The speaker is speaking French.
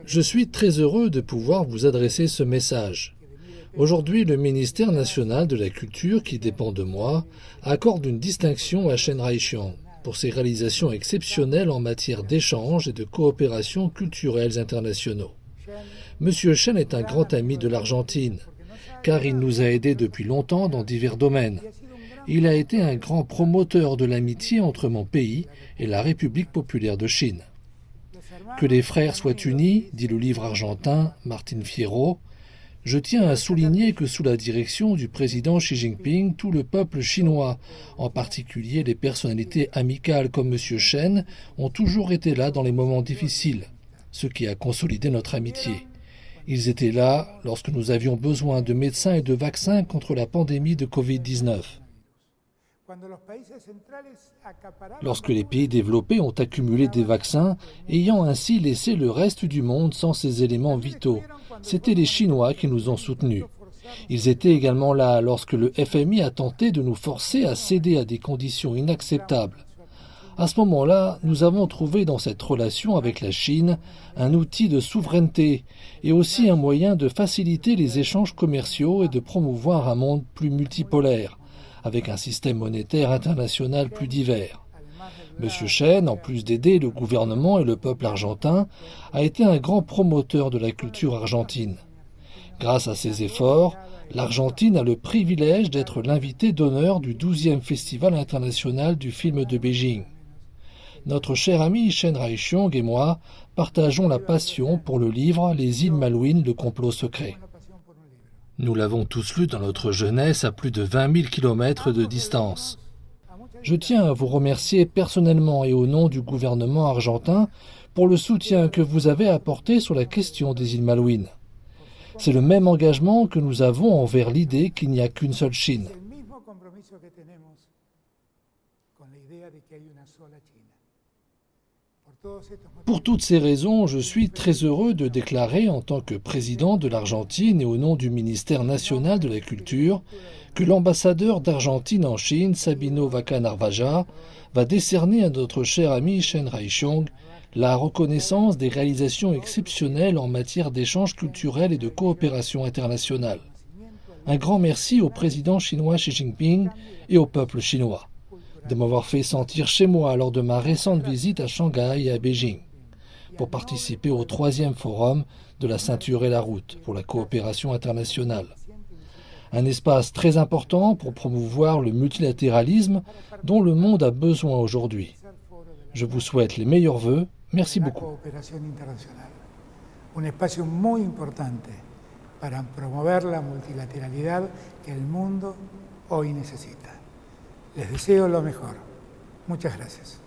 Je suis très heureux de pouvoir vous adresser ce message. Aujourd'hui, le ministère national de la Culture, qui dépend de moi, accorde une distinction à Chen Raixiong pour ses réalisations exceptionnelles en matière d'échanges et de coopération culturelles internationaux. Monsieur Chen est un grand ami de l'Argentine, car il nous a aidés depuis longtemps dans divers domaines. Il a été un grand promoteur de l'amitié entre mon pays et la République populaire de Chine. Que les frères soient unis, dit le livre argentin Martín Fierro. Je tiens à souligner que sous la direction du président Xi Jinping, tout le peuple chinois, en particulier les personnalités amicales comme M. Chen, ont toujours été là dans les moments difficiles, ce qui a consolidé notre amitié. Ils étaient là lorsque nous avions besoin de médecins et de vaccins contre la pandémie de Covid-19. Lorsque les pays développés ont accumulé des vaccins, ayant ainsi laissé le reste du monde sans ces éléments vitaux, c'étaient les Chinois qui nous ont soutenus. Ils étaient également là lorsque le FMI a tenté de nous forcer à céder à des conditions inacceptables. À ce moment-là, nous avons trouvé dans cette relation avec la Chine un outil de souveraineté et aussi un moyen de faciliter les échanges commerciaux et de promouvoir un monde plus multipolaire, avec un système monétaire international plus divers. M. Chen, en plus d'aider le gouvernement et le peuple argentin, a été un grand promoteur de la culture argentine. Grâce à ses efforts, l'Argentine a le privilège d'être l'invité d'honneur du 12e Festival international du film de Beijing. Notre cher ami Chen Raixiong et moi partageons la passion pour le livre Les îles Malouines, le complot secret. Nous l'avons tous lu dans notre jeunesse à plus de 20 000 kilomètres de distance. Je tiens à vous remercier personnellement et au nom du gouvernement argentin pour le soutien que vous avez apporté sur la question des îles Malouines. C'est le même engagement que nous avons envers l'idée qu'il n'y a qu'une seule Chine. Pour toutes ces raisons, je suis très heureux de déclarer en tant que président de l'Argentine et au nom du ministère national de la Culture que l'ambassadeur d'Argentine en Chine, Sabino Vaca Narvaja, va décerner à notre cher ami Chen Raixiong la reconnaissance des réalisations exceptionnelles en matière d'échanges culturels et de coopération internationale. Un grand merci au président chinois Xi Jinping et au peuple chinois de m'avoir fait sentir chez moi lors de ma récente visite à Shanghai et à Beijing pour participer au 3e forum de la ceinture et la route pour la coopération internationale. Un espace très important pour promouvoir le multilatéralisme dont le monde a besoin aujourd'hui. Je vous souhaite les meilleurs vœux. Merci beaucoup. Un espacio muy importante para promover la multilateralidad que el mundo hoy necesita. Les deseo lo mejor. Muchas gracias.